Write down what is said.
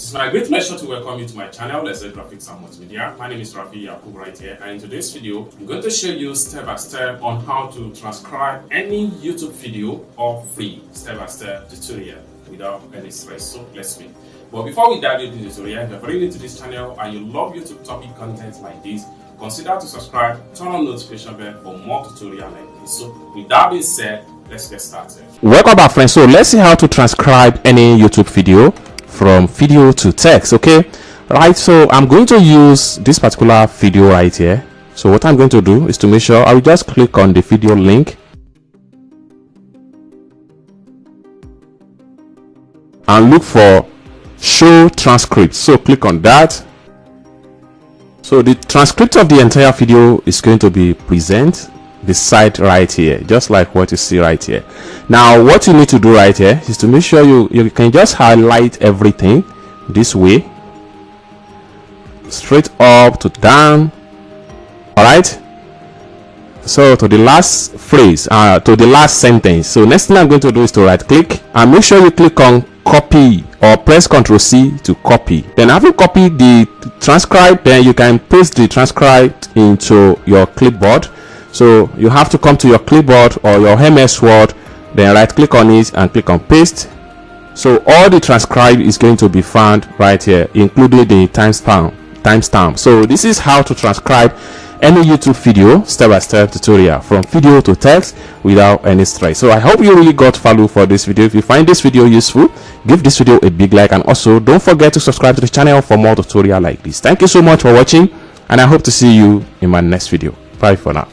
It's my great pleasure to welcome you to my channel, Let's Say Graphics and Multimedia. My name is Rafi Yakub right here, and in today's video, I'm going to show you step by step on how to transcribe any YouTube video or free step-by-step tutorial without any stress. So let's begin. But before we dive into the tutorial, if you're very new to this channel and you love YouTube topic content like this, consider to subscribe, turn on notification bell for more tutorials like this. So with that being said, let's get started. Welcome back, friends. So let's see how to transcribe any YouTube video from video to text. Okay, right, so I'm going to use this particular video right here. So what I'm going to do is to make sure I will just click on the video link and look for show transcript. So click on that. So the transcript of the entire video is going to be present beside right here, just like what you see right here. Now what you need to do right here is to make sure you can just highlight everything this way, straight up to down. All right, so to the last phrase, to the last sentence. So next thing I'm going to do is to right click and make sure you click on copy or press Ctrl C to copy. Then having copied the transcribe, then you can paste the transcribe into your clipboard. So you have to come to your clipboard or your MS Word, then right click on it and click on paste. So all the transcribe is going to be found right here, including the timestamp. So this is how to transcribe any YouTube video step-by-step tutorial from video to text without any stress. So I hope you really got value for this video. If you find this video useful, give this video a big like, and also don't forget to subscribe to the channel for more tutorial like this. Thank you so much for watching, and I hope to see you in my next video. Bye for now.